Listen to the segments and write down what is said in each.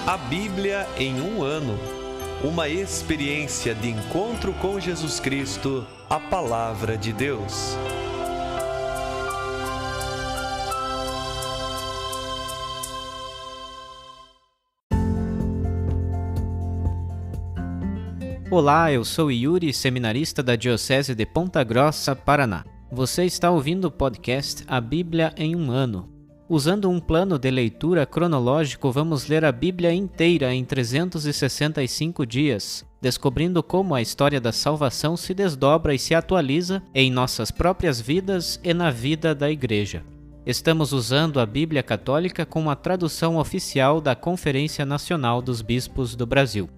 A Bíblia em um ano. Uma experiência de encontro com Jesus Cristo, a Palavra de Deus. Olá, eu sou Yuri, seminarista da Diocese de Ponta Grossa, Paraná. Você está ouvindo o podcast A Bíblia em um ano. Usando um plano de leitura cronológico, vamos ler a Bíblia inteira em 365 dias, descobrindo como a história da salvação se desdobra e se atualiza em nossas próprias vidas e na vida da Igreja. Estamos usando a Bíblia Católica com a tradução oficial da Conferência Nacional dos Bispos do Brasil.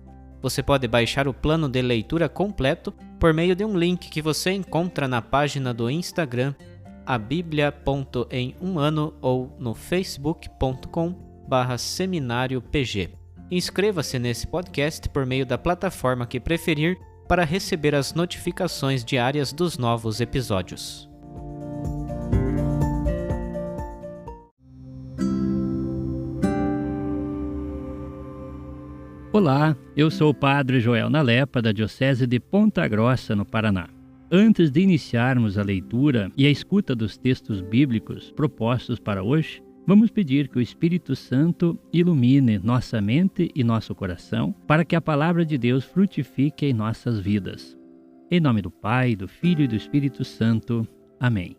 Você pode baixar o plano de leitura completo por meio de um link que você encontra na página do Instagram abiblia.emumano ou no facebook.com/seminariopg. Inscreva-se nesse podcast por meio da plataforma que preferir para receber as notificações diárias dos novos episódios. Olá, eu sou o Padre Joel Nalepa, da Diocese de Ponta Grossa, no Paraná. Antes de iniciarmos a leitura e a escuta dos textos bíblicos propostos para hoje, vamos pedir que o Espírito Santo ilumine nossa mente e nosso coração para que a Palavra de Deus frutifique em nossas vidas. Em nome do Pai, do Filho e do Espírito Santo. Amém.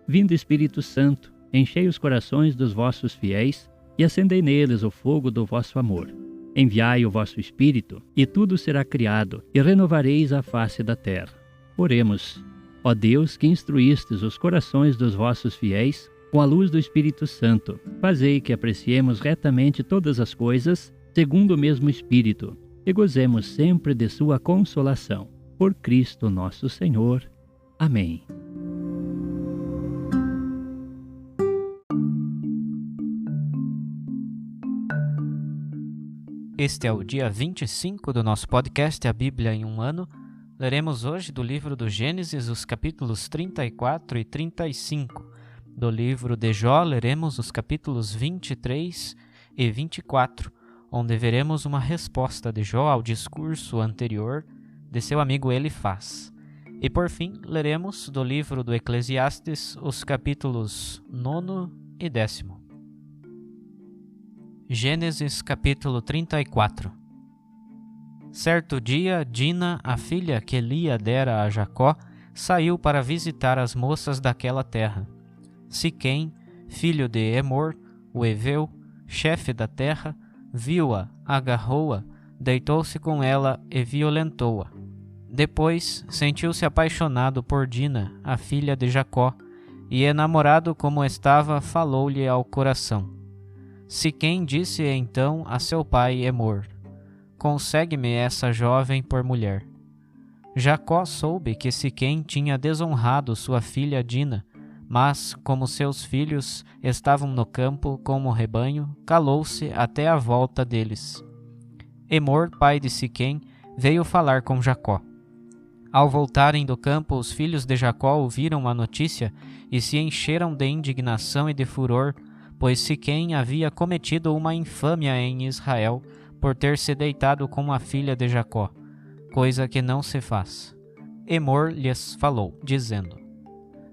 Vindo Espírito Santo, enchei os corações dos vossos fiéis e acendei neles o fogo do vosso amor. Enviai o vosso Espírito, e tudo será criado, e renovareis a face da terra. Oremos. Ó Deus, que instruístes os corações dos vossos fiéis com a luz do Espírito Santo, fazei que apreciemos retamente todas as coisas, segundo o mesmo Espírito, e gozemos sempre de sua consolação. Por Cristo nosso Senhor. Amém. Este é o dia 25 do nosso podcast A Bíblia em um ano. Leremos hoje do livro do Gênesis os capítulos 34 e 35. Do livro de Jó leremos os capítulos 23 e 24, onde veremos uma resposta de Jó ao discurso anterior de seu amigo Elifaz. E por fim, leremos do livro do Eclesiastes os capítulos 9 e 10. Gênesis capítulo 34. Certo dia, Dina, a filha que Lia dera a Jacó, saiu para visitar as moças daquela terra. Siquém, filho de Emor, o heveu, chefe da terra, viu-a, agarrou-a, deitou-se com ela e violentou-a. Depois, sentiu-se apaixonado por Dina, a filha de Jacó, e enamorado como estava, falou-lhe ao coração. Siquém disse então a seu pai Emor: consegue-me essa jovem por mulher. Jacó soube que Siquém tinha desonrado sua filha Dina, mas, como seus filhos estavam no campo com o rebanho, calou-se até a volta deles. Emor, pai de Siquém, veio falar com Jacó. Ao voltarem do campo, os filhos de Jacó ouviram a notícia e se encheram de indignação e de furor, pois Siquém havia cometido uma infâmia em Israel por ter se deitado com a filha de Jacó, coisa que não se faz. Emor lhes falou, dizendo: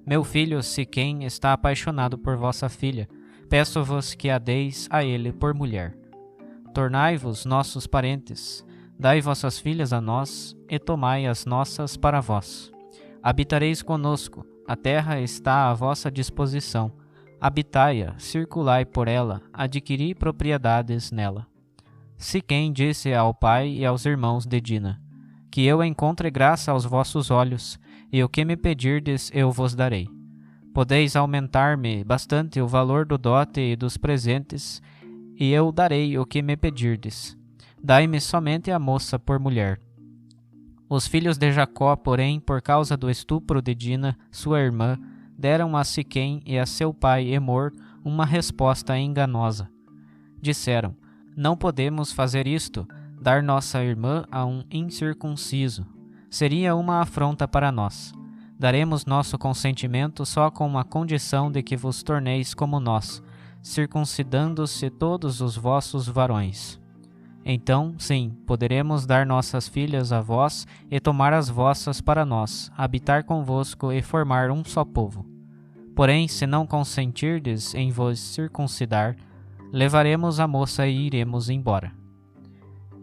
meu filho Siquém está apaixonado por vossa filha, peço-vos que a deis a ele por mulher. Tornai-vos nossos parentes, dai vossas filhas a nós, e tomai as nossas para vós. Habitareis conosco, a terra está à vossa disposição. Habitai-a, circulai por ela, adquiri propriedades nela. Siquém disse ao pai e aos irmãos de Dina: que eu encontre graça aos vossos olhos, e o que me pedirdes eu vos darei. Podeis aumentar-me bastante o valor do dote e dos presentes, e eu darei o que me pedirdes. Dai-me somente a moça por mulher. Os filhos de Jacó, porém, por causa do estupro de Dina, sua irmã, deram a Siquém e a seu pai Emor uma resposta enganosa. Disseram: não podemos fazer isto, dar nossa irmã a um incircunciso. Seria uma afronta para nós. Daremos nosso consentimento só com a condição de que vos torneis como nós, circuncidando-se todos os vossos varões. Então, sim, poderemos dar nossas filhas a vós e tomar as vossas para nós, habitar convosco e formar um só povo. Porém, se não consentirdes em vos circuncidar, levaremos a moça e iremos embora.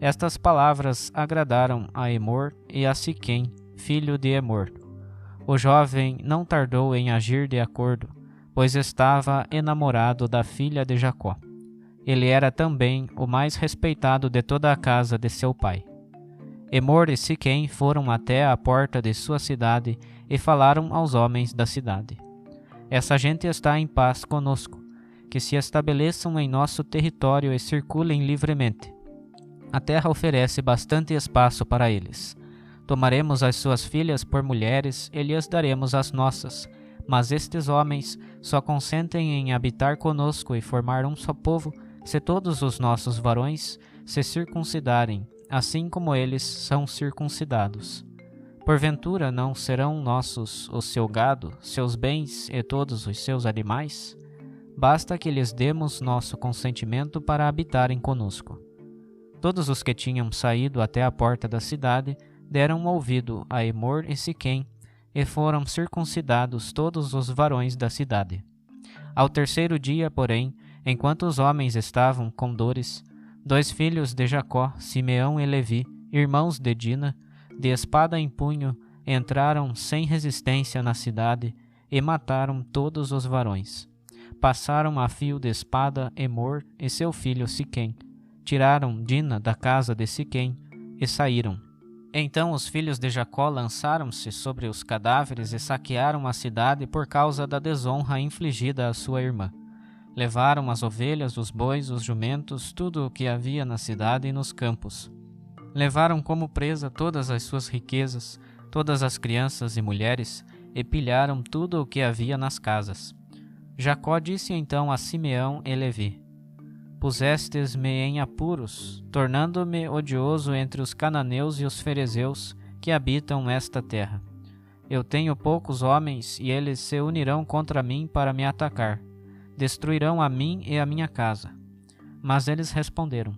Estas palavras agradaram a Emor e a Siquém, filho de Emor. O jovem não tardou em agir de acordo, pois estava enamorado da filha de Jacó. Ele era também o mais respeitado de toda a casa de seu pai. Emor e Siquém foram até a porta de sua cidade e falaram aos homens da cidade: Essa gente está em paz conosco, que se estabeleçam em nosso território e circulem livremente. A terra oferece bastante espaço para eles. Tomaremos as suas filhas por mulheres e lhes daremos as nossas, mas estes homens só consentem em habitar conosco e formar um só povo se todos os nossos varões se circuncidarem, assim como eles são circuncidados. Porventura não serão nossos o seu gado, seus bens e todos os seus animais? Basta que lhes demos nosso consentimento para habitarem conosco. Todos os que tinham saído até a porta da cidade deram ouvido a Emor e Siquém, e foram circuncidados todos os varões da cidade. Ao terceiro dia, porém, enquanto os homens estavam com dores, 2 filhos de Jacó, Simeão e Levi, irmãos de Dina, de espada em punho, entraram sem resistência na cidade e mataram todos os varões. Passaram a fio de espada Emor e seu filho Siquém, tiraram Dina da casa de Siquém e saíram. Então os filhos de Jacó lançaram-se sobre os cadáveres e saquearam a cidade por causa da desonra infligida à sua irmã. Levaram as ovelhas, os bois, os jumentos, tudo o que havia na cidade e nos campos. Levaram como presa todas as suas riquezas, todas as crianças e mulheres, e pilharam tudo o que havia nas casas. Jacó disse então a Simeão e Levi: Pusestes-me em apuros, tornando-me odioso entre os cananeus e os ferezeus que habitam esta terra. Eu tenho poucos homens e eles se unirão contra mim para me atacar. Destruirão a mim e a minha casa. Mas eles responderam: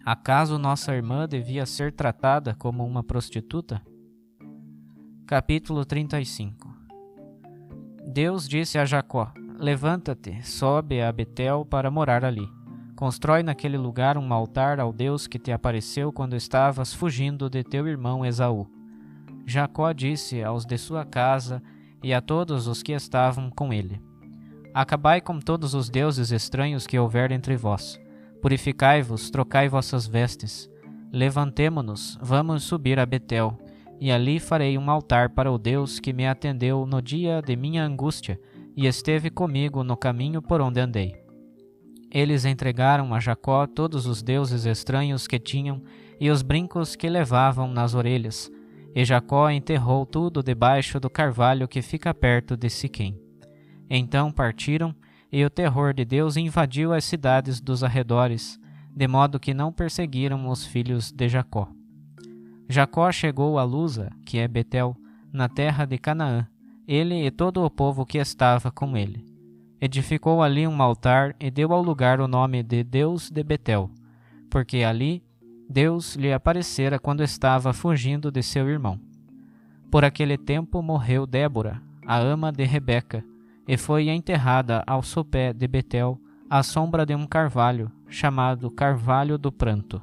Acaso nossa irmã devia ser tratada como uma prostituta? Capítulo 35. Deus disse a Jacó: Levanta-te, sobe a Betel para morar ali. Constrói naquele lugar um altar ao Deus que te apareceu quando estavas fugindo de teu irmão Esaú. Jacó disse aos de sua casa e a todos os que estavam com ele: Acabai com todos os deuses estranhos que houver entre vós. Purificai-vos, trocai vossas vestes. Levantemo-nos, vamos subir a Betel, e ali farei um altar para o Deus que me atendeu no dia de minha angústia e esteve comigo no caminho por onde andei. Eles entregaram a Jacó todos os deuses estranhos que tinham e os brincos que levavam nas orelhas, e Jacó enterrou tudo debaixo do carvalho que fica perto de Siquém. Então partiram, e o terror de Deus invadiu as cidades dos arredores, de modo que não perseguiram os filhos de Jacó. Jacó chegou a Luza, que é Betel, na terra de Canaã, ele e todo o povo que estava com ele. Edificou ali um altar e deu ao lugar o nome de Deus de Betel, porque ali Deus lhe aparecera quando estava fugindo de seu irmão. Por aquele tempo morreu Débora, a ama de Rebeca, e foi enterrada ao sopé de Betel, à sombra de um carvalho, chamado Carvalho do Pranto.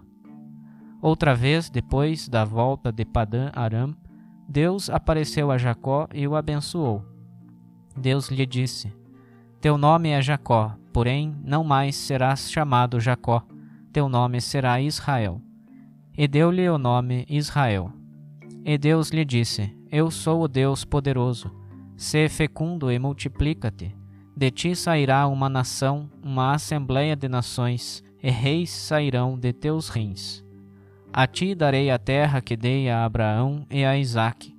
Outra vez, depois da volta de Padã-Aram, Deus apareceu a Jacó e o abençoou. Deus lhe disse: Teu nome é Jacó, porém não mais serás chamado Jacó, teu nome será Israel. E deu-lhe o nome Israel. E Deus lhe disse: Eu sou o Deus poderoso. Sê fecundo e multiplica-te. De ti sairá uma nação, uma assembleia de nações, e reis sairão de teus rins. A ti darei a terra que dei a Abraão e a Isaque,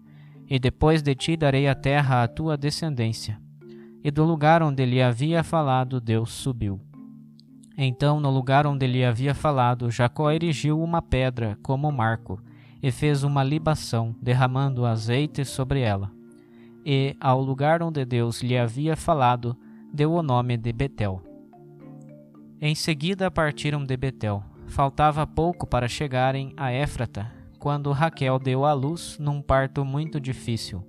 e depois de ti darei a terra à tua descendência. E do lugar onde lhe havia falado, Deus subiu. Então, no lugar onde lhe havia falado, Jacó erigiu uma pedra como marco, e fez uma libação, derramando azeite sobre ela. E, ao lugar onde Deus lhe havia falado, deu o nome de Betel. Em seguida partiram de Betel. faltava pouco para chegarem a Éfrata, quando Raquel deu à luz num parto muito difícil.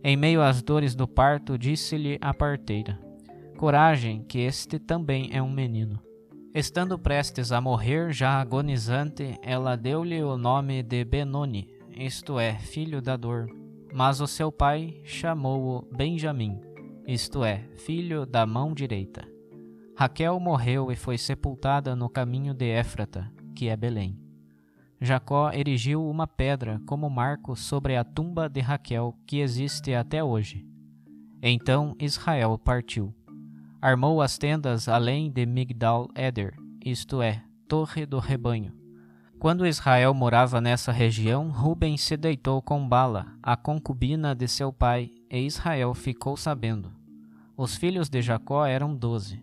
Em meio às dores do parto, disse-lhe a parteira: coragem, que este também é um menino. Estando prestes a morrer, já agonizante, ela deu-lhe o nome de Benoni, isto é, filho da dor. Mas o seu pai chamou-o Benjamim, isto é, filho da mão direita. Raquel morreu e foi sepultada no caminho de Éfrata, que é Belém. Jacó erigiu uma pedra como marco sobre a tumba de Raquel, que existe até hoje. Então Israel partiu. Armou as tendas além de Migdal-Eder, isto é, Torre do Rebanho. Quando Israel morava nessa região, Ruben se deitou com Bala, a concubina de seu pai, e Israel ficou sabendo. Os filhos de Jacó eram 12.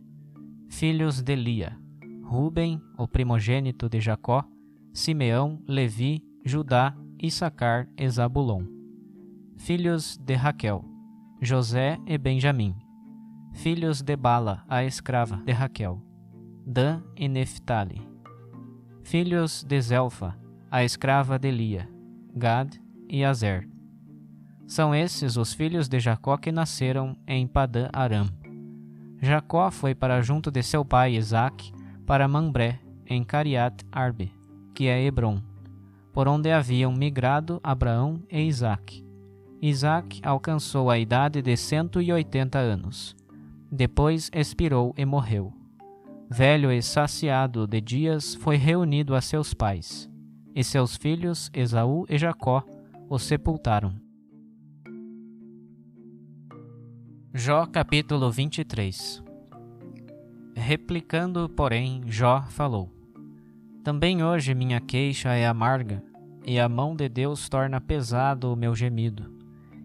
Filhos de Lia: Ruben, o primogênito de Jacó, Simeão, Levi, Judá, Issacar e Zabulon. Filhos de Raquel: José e Benjamim. Filhos de Bala, a escrava de Raquel: Dan e Neftali. Filhos de Zelfa, a escrava de Lia: Gad e Azer. São esses os filhos de Jacó que nasceram em Padã Aram. Jacó foi para junto de seu pai Isaque, para Mambré, em Cariat Arbe, que é Hebron, por onde haviam migrado Abraão e Isaque. Isaque alcançou a idade de 180 anos. Depois expirou e morreu. Velho e saciado de dias, foi reunido a seus pais, e seus filhos Esaú e Jacó o sepultaram. Jó capítulo 23. Replicando, porém, Jó falou: também hoje minha queixa é amarga, e a mão de Deus torna pesado o meu gemido.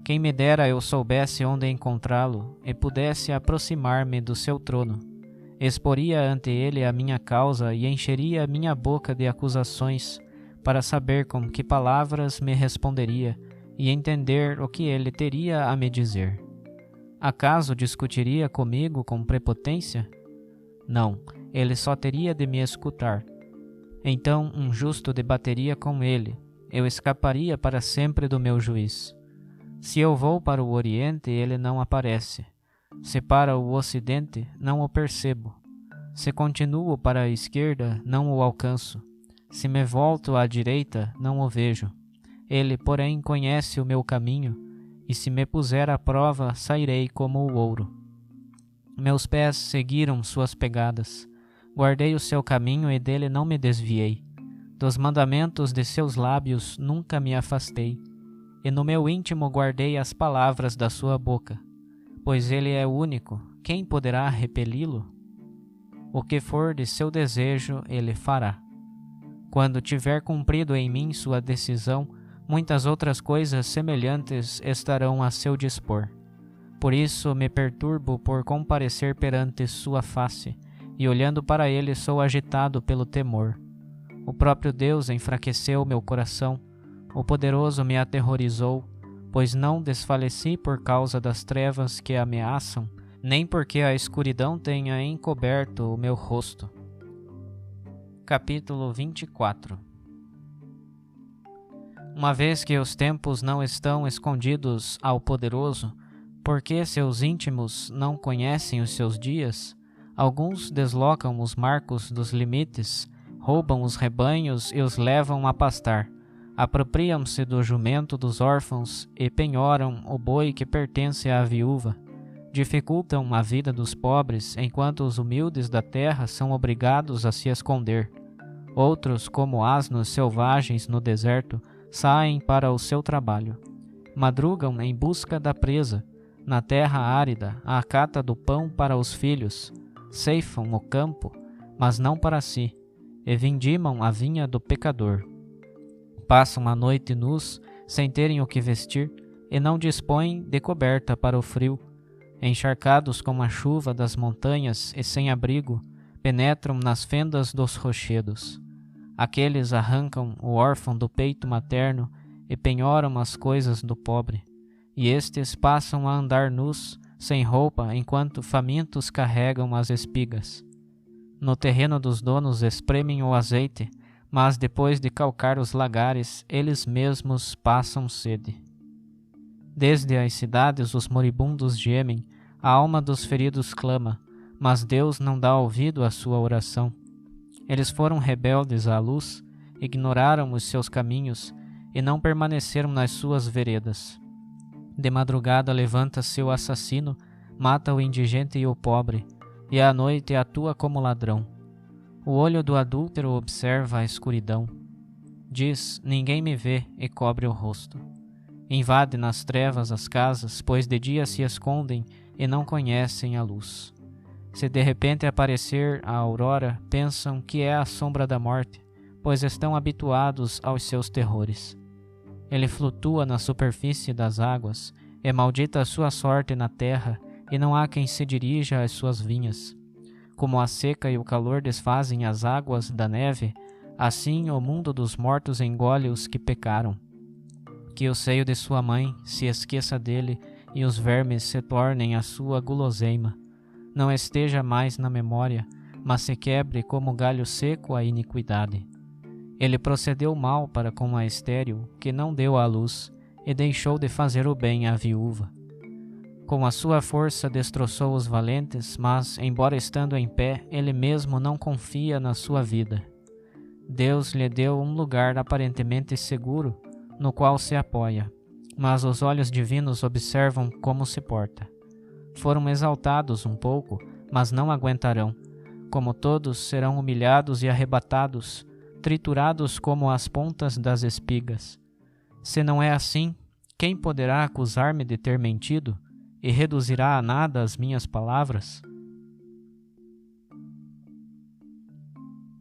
Quem me dera eu soubesse onde encontrá-lo, e pudesse aproximar-me do seu trono. Exporia ante ele a minha causa e encheria minha boca de acusações, para saber com que palavras me responderia e entender o que ele teria a me dizer. Acaso discutiria comigo com prepotência? Não, ele só teria de me escutar. Então um justo debateria com ele, eu escaparia para sempre do meu juiz. Se eu vou para o oriente, ele não aparece. Se para o ocidente, não o percebo. Se continuo para a esquerda, não o alcanço. Se me volto à direita, não o vejo. Ele, porém, conhece o meu caminho, e se me puser à prova, sairei como o ouro. Meus pés seguiram suas pegadas. Guardei o seu caminho e dele não me desviei. Dos mandamentos de seus lábios nunca me afastei. E no meu íntimo guardei as palavras da sua boca. Pois ele é único, quem poderá repeli-lo? O que for de seu desejo, ele fará. Quando tiver cumprido em mim sua decisão, muitas outras coisas semelhantes estarão a seu dispor. Por isso me perturbo por comparecer perante sua face, e olhando para ele sou agitado pelo temor. O próprio Deus enfraqueceu meu coração, o poderoso me aterrorizou, pois não desfaleci por causa das trevas que ameaçam, nem porque a escuridão tenha encoberto o meu rosto. Capítulo 24. Uma vez que os tempos não estão escondidos ao poderoso, porque seus íntimos não conhecem os seus dias, alguns deslocam os marcos dos limites, roubam os rebanhos e os levam a pastar. Apropriam-se do jumento dos órfãos e penhoram o boi que pertence à viúva. Dificultam a vida dos pobres, enquanto os humildes da terra são obrigados a se esconder. Outros, como asnos selvagens no deserto, saem para o seu trabalho. Madrugam em busca da presa. Na terra árida, à cata do pão para os filhos. Ceifam o campo, mas não para si, e vindimam a vinha do pecador. Passam a noite nus, sem terem o que vestir, e não dispõem de coberta para o frio. Encharcados com a chuva das montanhas e sem abrigo, penetram nas fendas dos rochedos. Aqueles arrancam o órfão do peito materno e penhoram as coisas do pobre. E estes passam a andar nus, sem roupa, enquanto famintos carregam as espigas. No terreno dos donos espremem o azeite, mas depois de calcar os lagares, eles mesmos passam sede. Desde as cidades os moribundos gemem, a alma dos feridos clama, mas Deus não dá ouvido à sua oração. Eles foram rebeldes à luz, ignoraram os seus caminhos e não permaneceram nas suas veredas. De madrugada levanta-se o assassino, mata o indigente e o pobre, e à noite atua como ladrão. O olho do adúltero observa a escuridão. Diz, ninguém me vê, e cobre o rosto. Invade nas trevas as casas, pois de dia se escondem e não conhecem a luz. Se de repente aparecer a aurora, pensam que é a sombra da morte, pois estão habituados aos seus terrores. Ele flutua na superfície das águas, é maldita a sua sorte na terra, e não há quem se dirija às suas vinhas. Como a seca e o calor desfazem as águas da neve, assim o mundo dos mortos engole os que pecaram. Que o seio de sua mãe se esqueça dele e os vermes se tornem a sua guloseima. Não esteja mais na memória, mas se quebre como galho seco a iniquidade. Ele procedeu mal para com a estéril, que não deu à luz, e deixou de fazer o bem à viúva. Com a sua força destroçou os valentes, mas, embora estando em pé, ele mesmo não confia na sua vida. Deus lhe deu um lugar aparentemente seguro, no qual se apoia, mas os olhos divinos observam como se porta. Foram exaltados um pouco, mas não aguentarão. Como todos, serão humilhados e arrebatados, triturados como as pontas das espigas. Se não é assim, quem poderá acusar-me de ter mentido e reduzirá a nada as minhas palavras?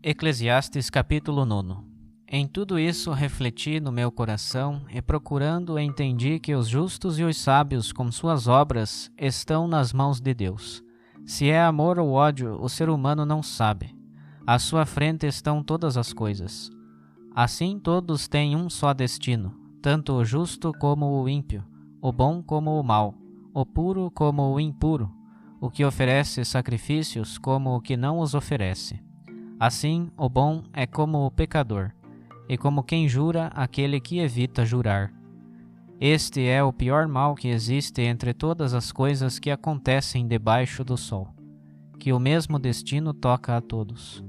Eclesiastes capítulo 9. Em tudo isso refleti no meu coração e procurando entendi que os justos e os sábios com suas obras estão nas mãos de Deus. Se é amor ou ódio, o ser humano não sabe. À sua frente estão todas as coisas. Assim todos têm um só destino, tanto o justo como o ímpio, o bom como o mau, o puro como o impuro, o que oferece sacrifícios como o que não os oferece. Assim, o bom é como o pecador, e como quem jura aquele que evita jurar. Este é o pior mal que existe entre todas as coisas que acontecem debaixo do sol, que o mesmo destino toca a todos.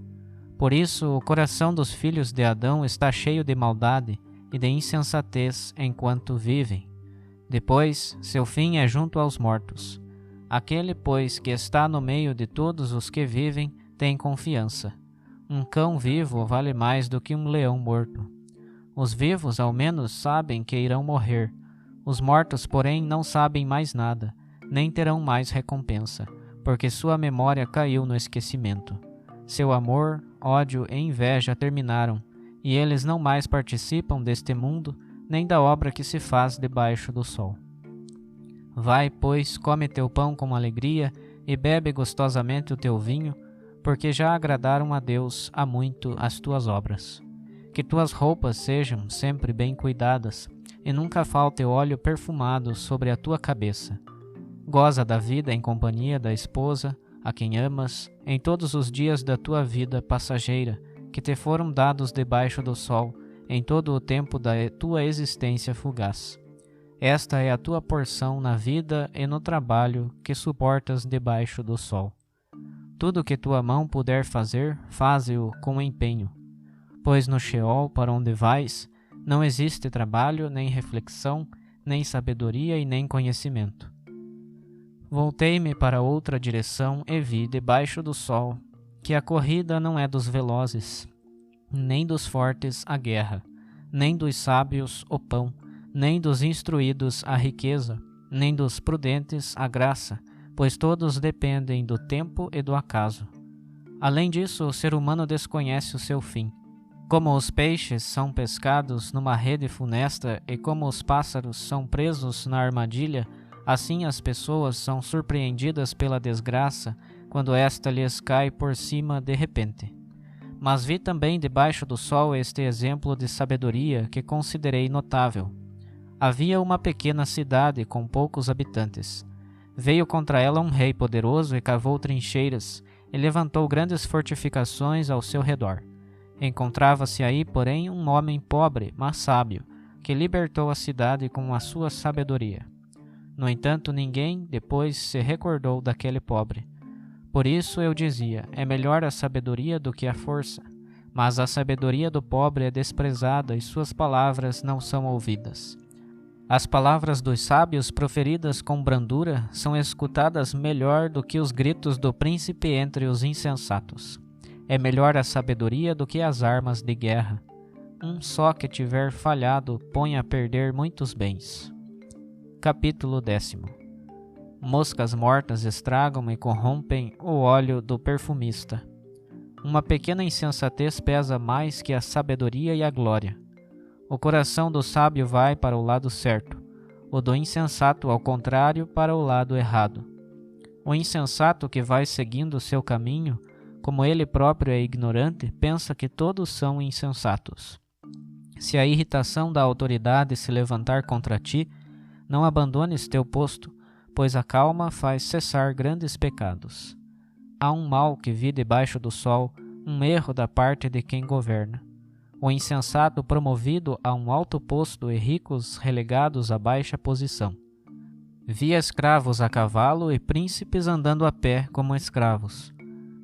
Por isso, o coração dos filhos de Adão está cheio de maldade e de insensatez enquanto vivem. Depois, seu fim é junto aos mortos. Aquele, pois, que está no meio de todos os que vivem, tem confiança. Um cão vivo vale mais do que um leão morto. Os vivos, ao menos, sabem que irão morrer. Os mortos, porém, não sabem mais nada, nem terão mais recompensa, porque sua memória caiu no esquecimento. Seu amor, ódio e inveja terminaram, e eles não mais participam deste mundo, nem da obra que se faz debaixo do sol. Vai, pois, come teu pão com alegria e bebe gostosamente o teu vinho, porque já agradaram a Deus há muito as tuas obras. Que tuas roupas sejam sempre bem cuidadas, e nunca falte óleo perfumado sobre a tua cabeça. Goza da vida em companhia da esposa, a quem amas, em todos os dias da tua vida passageira, que te foram dados debaixo do sol, em todo o tempo da tua existência fugaz. Esta é a tua porção na vida e no trabalho que suportas debaixo do sol. Tudo que tua mão puder fazer, faze-o com empenho, pois no Sheol, para onde vais, não existe trabalho, nem reflexão, nem sabedoria e nem conhecimento. Voltei-me para outra direção e vi, debaixo do sol, que a corrida não é dos velozes, nem dos fortes a guerra, nem dos sábios o pão, nem dos instruídos a riqueza, nem dos prudentes a graça, pois todos dependem do tempo e do acaso. Além disso, o ser humano desconhece o seu fim. Como os peixes são pescados numa rede funesta e como os pássaros são presos na armadilha, assim as pessoas são surpreendidas pela desgraça quando esta lhes cai por cima de repente. Mas vi também debaixo do sol este exemplo de sabedoria que considerei notável. Havia uma pequena cidade com poucos habitantes. Veio contra ela um rei poderoso e cavou trincheiras, e levantou grandes fortificações ao seu redor. Encontrava-se aí, porém, um homem pobre, mas sábio, que libertou a cidade com a sua sabedoria. No entanto, ninguém depois se recordou daquele pobre. Por isso eu dizia, é melhor a sabedoria do que a força. Mas a sabedoria do pobre é desprezada e suas palavras não são ouvidas. As palavras dos sábios proferidas com brandura são escutadas melhor do que os gritos do príncipe entre os insensatos. É melhor a sabedoria do que as armas de guerra. Um só que tiver falhado põe a perder muitos bens. Capítulo 10. Moscas mortas estragam e corrompem o óleo do perfumista. Uma pequena insensatez pesa mais que a sabedoria e a glória. O coração do sábio vai para o lado certo, o do insensato, ao contrário, para o lado errado. O insensato que vai seguindo seu caminho, como ele próprio é ignorante, pensa que todos são insensatos. Se a irritação da autoridade se levantar contra ti, não abandones teu posto, pois a calma faz cessar grandes pecados. Há um mal que vi debaixo do sol, um erro da parte de quem governa. O insensato promovido a um alto posto e ricos relegados a baixa posição. Vi escravos a cavalo e príncipes andando a pé como escravos.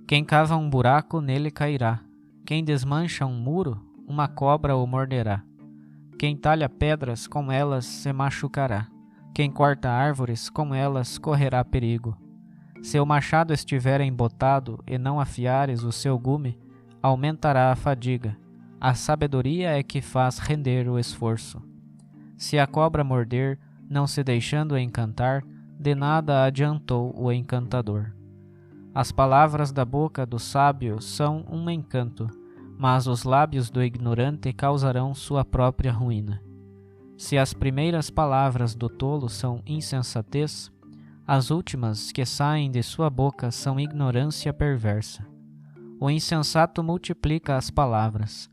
Quem cava um buraco, nele cairá. Quem desmancha um muro, uma cobra o morderá. Quem talha pedras, com elas se machucará. Quem corta árvores, com elas correrá perigo. Se o machado estiver embotado e não afiares o seu gume, aumentará a fadiga. A sabedoria é que faz render o esforço. Se a cobra morder, não se deixando encantar, de nada adiantou o encantador. As palavras da boca do sábio são um encanto, mas os lábios do ignorante causarão sua própria ruína. Se as primeiras palavras do tolo são insensatez, as últimas que saem de sua boca são ignorância perversa. O insensato multiplica as palavras.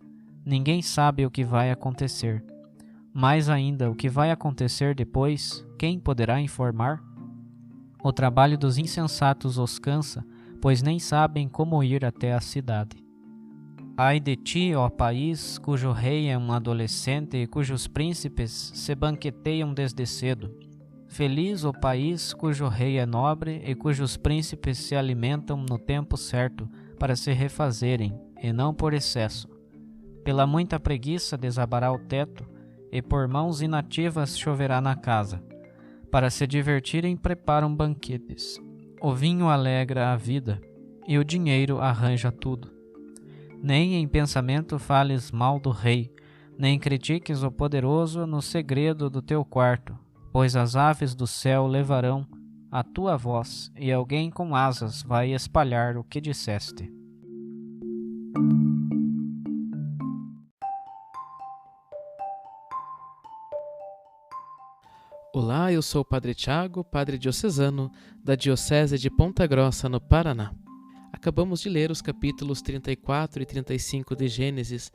Ninguém sabe o que vai acontecer. Mais ainda, o que vai acontecer depois, quem poderá informar? O trabalho dos insensatos os cansa, pois nem sabem como ir até a cidade. Ai de ti, ó país, cujo rei é um adolescente e cujos príncipes se banqueteiam desde cedo. Feliz o país cujo rei é nobre e cujos príncipes se alimentam no tempo certo para se refazerem, e não por excesso. Pela muita preguiça desabará o teto, e por mãos inativas choverá na casa. Para se divertirem preparam banquetes. O vinho alegra a vida, e o dinheiro arranja tudo. Nem em pensamento fales mal do rei, nem critiques o poderoso no segredo do teu quarto, pois as aves do céu levarão a tua voz, e alguém com asas vai espalhar o que disseste. Olá, eu sou o Padre Tiago, padre diocesano da Diocese de Ponta Grossa, no Paraná. Acabamos de ler os capítulos 34 e 35 de Gênesis,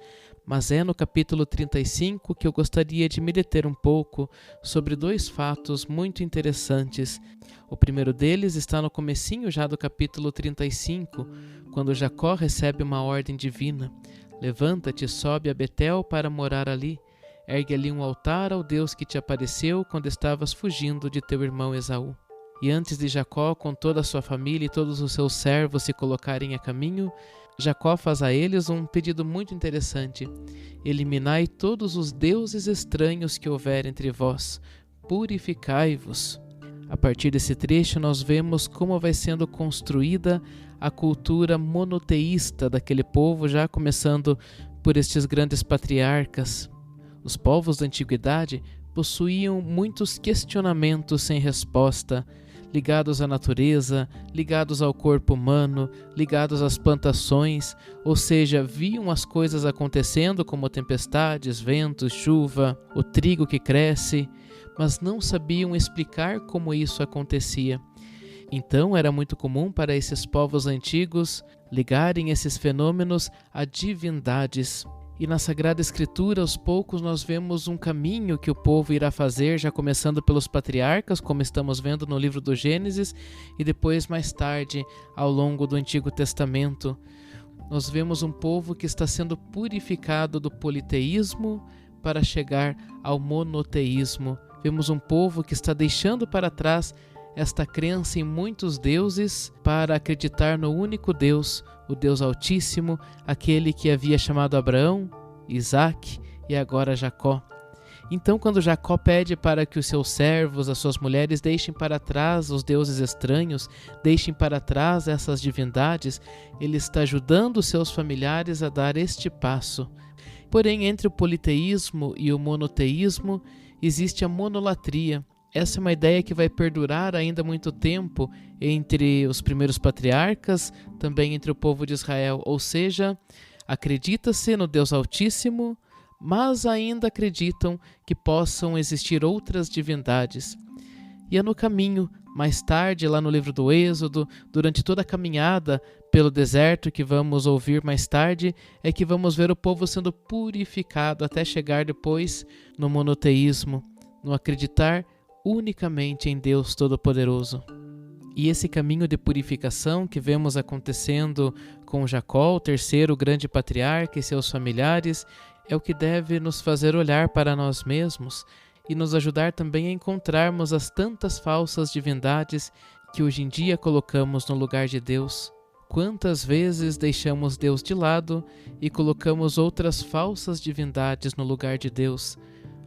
mas é no capítulo 35 que eu gostaria de me deter um pouco sobre dois fatos muito interessantes. O primeiro deles está no comecinho já do capítulo 35, quando Jacó recebe uma ordem divina. Levanta-te e sobe a Betel para morar ali. Ergue ali um altar ao Deus que te apareceu quando estavas fugindo de teu irmão Esaú. E antes de Jacó, com toda a sua família e todos os seus servos se colocarem a caminho, Jacó faz a eles um pedido muito interessante. Eliminai todos os deuses estranhos que houver entre vós, purificai-vos. A partir desse trecho nós vemos como vai sendo construída a cultura monoteísta daquele povo, já começando por estes grandes patriarcas. Os povos da antiguidade possuíam muitos questionamentos sem resposta, ligados à natureza, ligados ao corpo humano, ligados às plantações, ou seja, viam as coisas acontecendo como tempestades, ventos, chuva, o trigo que cresce, mas não sabiam explicar como isso acontecia. Então era muito comum para esses povos antigos ligarem esses fenômenos a divindades. E na Sagrada Escritura, aos poucos, nós vemos um caminho que o povo irá fazer, já começando pelos patriarcas, como estamos vendo no livro do Gênesis, e depois, mais tarde, ao longo do Antigo Testamento. Nós vemos um povo que está sendo purificado do politeísmo para chegar ao monoteísmo. Vemos um povo que está deixando para trás esta crença em muitos deuses para acreditar no único Deus, o Deus Altíssimo, aquele que havia chamado Abraão, Isaque e agora Jacó. Então, quando Jacó pede para que os seus servos, as suas mulheres, deixem para trás os deuses estranhos, deixem para trás essas divindades, ele está ajudando os seus familiares a dar este passo. Porém, entre o politeísmo e o monoteísmo, existe a monolatria. Essa é uma ideia que vai perdurar ainda muito tempo entre os primeiros patriarcas, também entre o povo de Israel. Ou seja, acredita-se no Deus Altíssimo, mas ainda acreditam que possam existir outras divindades. E é no caminho, mais tarde, lá no livro do Êxodo, durante toda a caminhada pelo deserto que vamos ouvir mais tarde, é que vamos ver o povo sendo purificado até chegar depois no monoteísmo, no acreditar unicamente em Deus Todo-Poderoso. E esse caminho de purificação que vemos acontecendo com Jacó, o terceiro grande patriarca e seus familiares, é o que deve nos fazer olhar para nós mesmos e nos ajudar também a encontrarmos as tantas falsas divindades que hoje em dia colocamos no lugar de Deus. Quantas vezes deixamos Deus de lado e colocamos outras falsas divindades no lugar de Deus?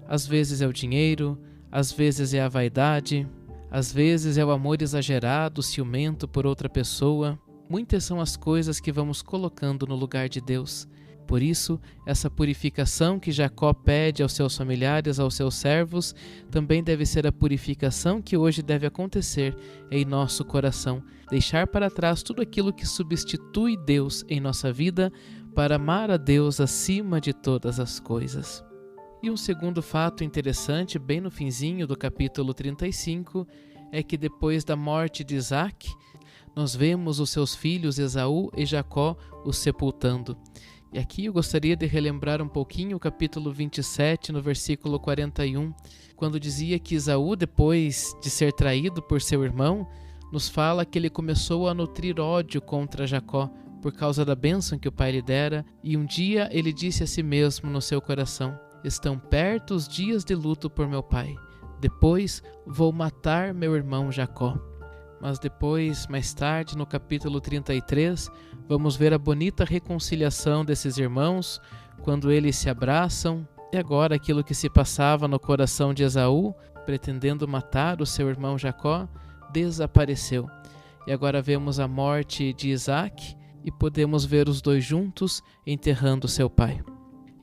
Às vezes é o dinheiro, às vezes é a vaidade, às vezes é o amor exagerado, ciumento por outra pessoa. Muitas são as coisas que vamos colocando no lugar de Deus. Por isso, essa purificação que Jacó pede aos seus familiares, aos seus servos, também deve ser a purificação que hoje deve acontecer em nosso coração. Deixar para trás tudo aquilo que substitui Deus em nossa vida para amar a Deus acima de todas as coisas. E um segundo fato interessante, bem no finzinho do capítulo 35, é que depois da morte de Isaque, nós vemos os seus filhos Esaú e Jacó os sepultando. E aqui eu gostaria de relembrar um pouquinho o capítulo 27, no versículo 41, quando dizia que Esaú, depois de ser traído por seu irmão, nos fala que ele começou a nutrir ódio contra Jacó, por causa da bênção que o pai lhe dera, e um dia ele disse a si mesmo no seu coração: estão perto os dias de luto por meu pai. Depois vou matar meu irmão Jacó. Mas depois, mais tarde, no capítulo 33, vamos ver a bonita reconciliação desses irmãos, quando eles se abraçam. E agora aquilo que se passava no coração de Esaú, pretendendo matar o seu irmão Jacó, desapareceu. E agora vemos a morte de Isaque e podemos ver os dois juntos enterrando seu pai.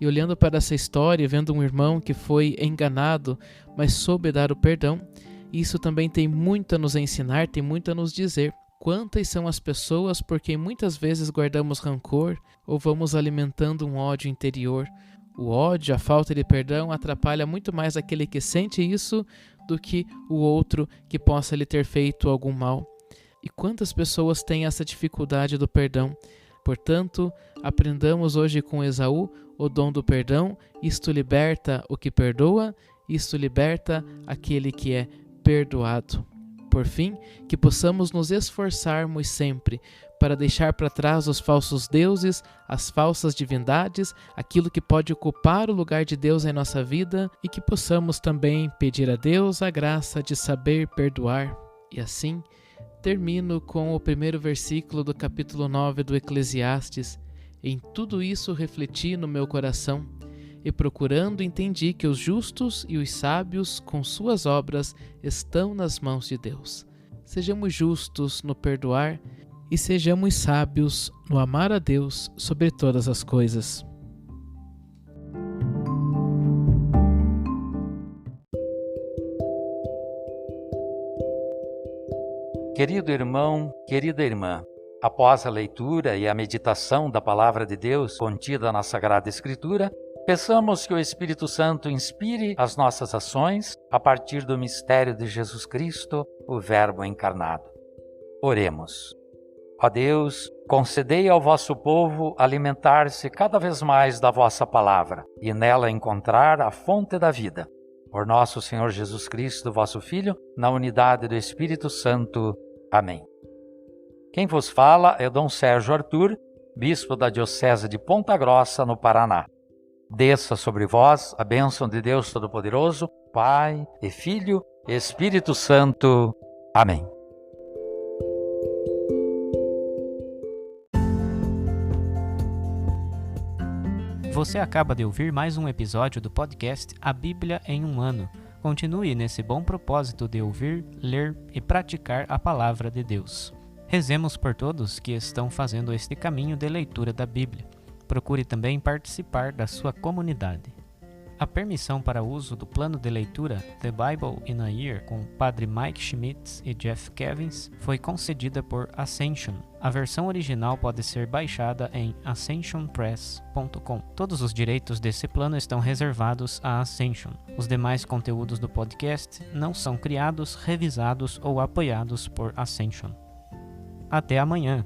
E olhando para essa história, vendo um irmão que foi enganado, mas soube dar o perdão, isso também tem muito a nos ensinar, tem muito a nos dizer. Quantas são as pessoas por quem muitas vezes guardamos rancor ou vamos alimentando um ódio interior? O ódio, a falta de perdão, atrapalha muito mais aquele que sente isso do que o outro que possa lhe ter feito algum mal. E quantas pessoas têm essa dificuldade do perdão? Portanto, aprendamos hoje com Esaú o dom do perdão. Isto liberta o que perdoa, isto liberta aquele que é perdoado. Por fim, que possamos nos esforçarmos sempre para deixar para trás os falsos deuses, as falsas divindades, aquilo que pode ocupar o lugar de Deus em nossa vida, e que possamos também pedir a Deus a graça de saber perdoar. E assim, termino com o primeiro versículo do capítulo 9 do Eclesiastes. Em tudo isso refleti no meu coração, e procurando entendi que os justos e os sábios com suas obras estão nas mãos de Deus. Sejamos justos no perdoar e sejamos sábios no amar a Deus sobre todas as coisas. Querido irmão, querida irmã, após a leitura e a meditação da Palavra de Deus contida na Sagrada Escritura, peçamos que o Espírito Santo inspire as nossas ações a partir do mistério de Jesus Cristo, o Verbo encarnado. Oremos. Ó Deus, concedei ao vosso povo alimentar-se cada vez mais da vossa palavra e nela encontrar a fonte da vida. Por nosso Senhor Jesus Cristo, vosso Filho, na unidade do Espírito Santo. Amém. Quem vos fala é Dom Sérgio Arthur, bispo da Diocese de Ponta Grossa, no Paraná. Desça sobre vós a bênção de Deus Todo-Poderoso, Pai e Filho e Espírito Santo. Amém. Você acaba de ouvir mais um episódio do podcast A Bíblia em um Ano. Continue nesse bom propósito de ouvir, ler e praticar a Palavra de Deus. Rezemos por todos que estão fazendo este caminho de leitura da Bíblia. Procure também participar da sua comunidade. A permissão para uso do plano de leitura The Bible in a Year com o Padre Mike Schmitz e Jeff Kevins foi concedida por Ascension. A versão original pode ser baixada em ascensionpress.com. Todos os direitos desse plano estão reservados à Ascension. Os demais conteúdos do podcast não são criados, revisados ou apoiados por Ascension. Até amanhã!